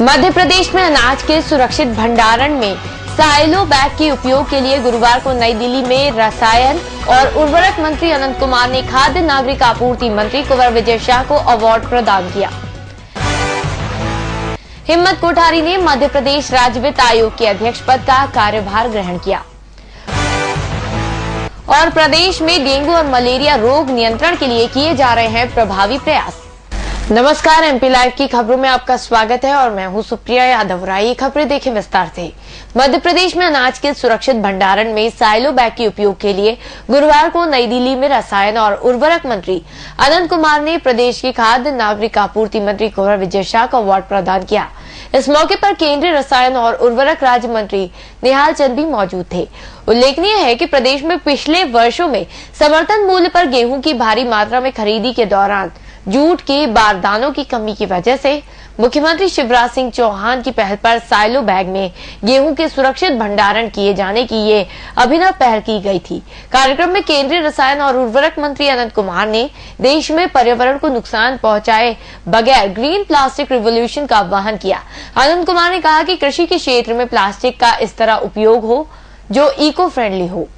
मध्य प्रदेश में अनाज के सुरक्षित भंडारण में साइलो बैग के उपयोग के लिए गुरुवार को नई दिल्ली में रसायन और उर्वरक मंत्री अनंत कुमार ने खाद्य नागरिक आपूर्ति मंत्री कुंवर विजय शाह को अवार्ड प्रदान किया। हिम्मत कोठारी ने मध्य प्रदेश राज्य वित्त आयोग के अध्यक्ष पद का कार्यभार ग्रहण किया और प्रदेश में डेंगू और मलेरिया रोग नियंत्रण के लिए किए जा रहे हैं प्रभावी प्रयास। नमस्कार, एमपी लाइव की खबरों में आपका स्वागत है और मैं हूं सुप्रिया यादव। ये खबरें देखें विस्तार से। मध्य प्रदेश में अनाज के सुरक्षित भंडारण में साइलो बैग के उपयोग के लिए गुरुवार को नई दिल्ली में रसायन और उर्वरक मंत्री अनंत कुमार ने प्रदेश के खाद्य नागरिक आपूर्ति मंत्री कुंवर विजय शाह को अवार्ड प्रदान किया। इस मौके पर केंद्रीय रसायन और उर्वरक राज्य मंत्री निहाल चंद भी मौजूद थे। उल्लेखनीय है कि प्रदेश में पिछले वर्षों में समर्थन मूल्य पर गेहूं की भारी मात्रा में खरीदी के दौरान जूट के बारदानों की कमी की वजह से मुख्यमंत्री शिवराज सिंह चौहान की पहल पर साइलो बैग में गेहूं के सुरक्षित भंडारण किए जाने की ये अभिनव पहल की गई थी। कार्यक्रम में केंद्रीय रसायन और उर्वरक मंत्री अनंत कुमार ने देश में पर्यावरण को नुकसान पहुंचाए बगैर ग्रीन प्लास्टिक रिवॉल्यूशन का आह्वान किया। अनंत कुमार ने कहा कि कृषि के क्षेत्र में प्लास्टिक का इस तरह उपयोग हो जो इको फ्रेंडली हो।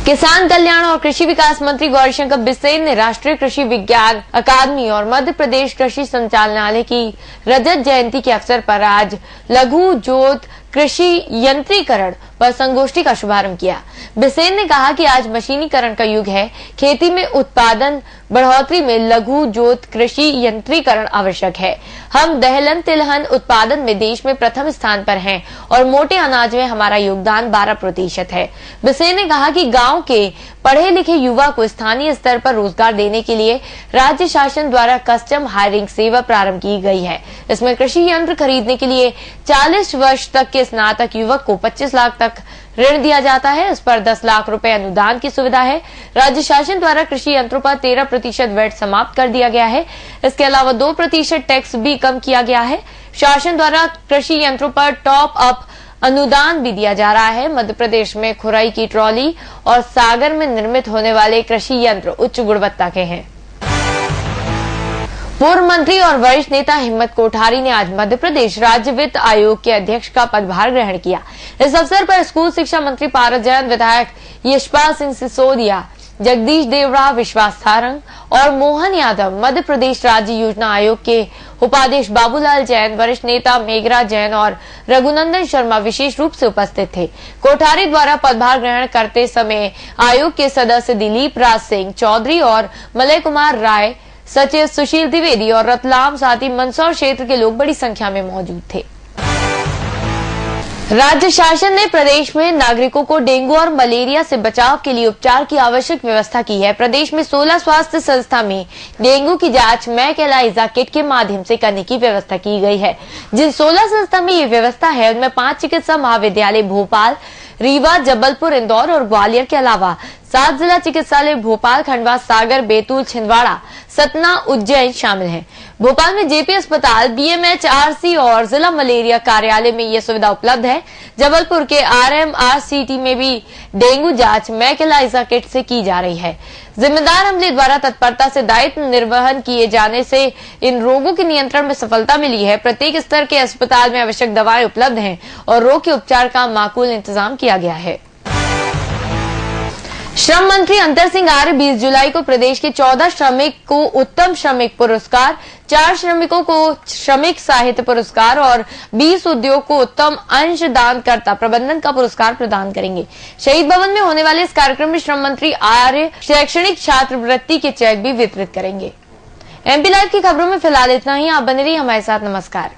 किसान कल्याण और कृषि विकास मंत्री गौरीशंकर बिसेन ने राष्ट्रीय कृषि विज्ञान अकादमी और मध्य प्रदेश कृषि संचालनालय की रजत जयंती के अवसर पर आज लघु जोत कृषि यंत्रीकरण पर संगोष्ठी का शुभारंभ किया। बिसेन ने कहा कि आज मशीनीकरण का युग है। खेती में उत्पादन बढ़ोतरी में लघु जोत कृषि यंत्रीकरण आवश्यक है। हम दलहन तिलहन उत्पादन में देश में प्रथम स्थान पर हैं और मोटे अनाज में हमारा योगदान 12% है। बिसेन ने कहा कि गांव के पढ़े लिखे युवा को स्थानीय स्तर पर रोजगार देने के लिए राज्य शासन द्वारा कस्टम हायरिंग सेवा प्रारंभ की गई है। इसमें कृषि यंत्र खरीदने के लिए 40 वर्ष तक के स्नातक युवक को 25 लाख तक ऋण दिया जाता है। इस पर 10 लाख रुपए अनुदान की सुविधा है। राज्य शासन द्वारा कृषि यंत्रों पर 13% वैट समाप्त कर दिया गया है। इसके अलावा 2% टैक्स भी कम किया गया है। शासन द्वारा कृषि यंत्रों पर टॉप अप अनुदान भी दिया जा रहा है। मध्य प्रदेश में खुराई की ट्रॉली और सागर में निर्मित होने वाले कृषि यंत्र उच्च गुणवत्ता के हैं। पूर्व मंत्री और वरिष्ठ नेता हिम्मत कोठारी ने आज मध्य प्रदेश राज्य वित्त आयोग के अध्यक्ष का पदभार ग्रहण किया। इस अवसर पर स्कूल शिक्षा मंत्री पारस जैन, विधायक यशपाल सिंह सिसोदिया, जगदीश देवड़ा, विश्वास सारंग और मोहन यादव, मध्य प्रदेश राज्य योजना आयोग के उपाध्यक्ष बाबूलाल जैन, वरिष्ठ नेता मेघरा जैन और रघुनंदन शर्मा विशेष रूप से उपस्थित थे। कोठारी द्वारा पदभार ग्रहण करते समय आयोग के सदस्य दिलीप राज सिंह चौधरी और मलय कुमार राय, सचिव सुशील द्विवेदी और रतलाम साथ ही मंदसौर क्षेत्र के लोग बड़ी संख्या में मौजूद थे। राज्य शासन ने प्रदेश में नागरिकों को डेंगू और मलेरिया से बचाव के लिए उपचार की आवश्यक व्यवस्था की है। प्रदेश में 16 स्वास्थ्य संस्था में डेंगू की जांच मैक एलाइजा किट के माध्यम से करने की व्यवस्था की गई है। जिन 16 संस्था में ये व्यवस्था है उनमें 5 चिकित्सा महाविद्यालय भोपाल, रीवा, जबलपुर, इंदौर और ग्वालियर के अलावा 7 जिला चिकित्सालय भोपाल, खंडवा, सागर, बैतूल, छिंदवाड़ा, सतना, उज्जैन शामिल हैं। भोपाल में जेपी अस्पताल, बीएमएच, आरसी और जिला मलेरिया कार्यालय में यह सुविधा उपलब्ध है। जबलपुर के आरएमआरसीटी में भी डेंगू जांच मैक एलाइजा किट से की जा रही है। जिम्मेदार अमले द्वारा तत्परता से दायित्व निर्वहन किए जाने से इन रोगों के नियंत्रण में सफलता मिली है। प्रत्येक स्तर के अस्पताल में आवश्यक दवाएं उपलब्ध हैं और रोग के उपचार का माकूल इंतजाम किया गया है। श्रम मंत्री अंतर सिंह आर्य 20 जुलाई को प्रदेश के 14 श्रमिक को उत्तम श्रमिक पुरस्कार, 4 श्रमिकों को श्रमिक साहित्य पुरस्कार और 20 उद्योग को उत्तम अंशदानकर्ता प्रबंधन का पुरस्कार प्रदान करेंगे। शहीद भवन में होने वाले इस कार्यक्रम में श्रम मंत्री आर्य शैक्षणिक छात्रवृत्ति के चेक भी वितरित करेंगे। एमपी लाइव की खबरों में फिलहाल इतना ही। आप बने रहिए हमारे साथ। नमस्कार।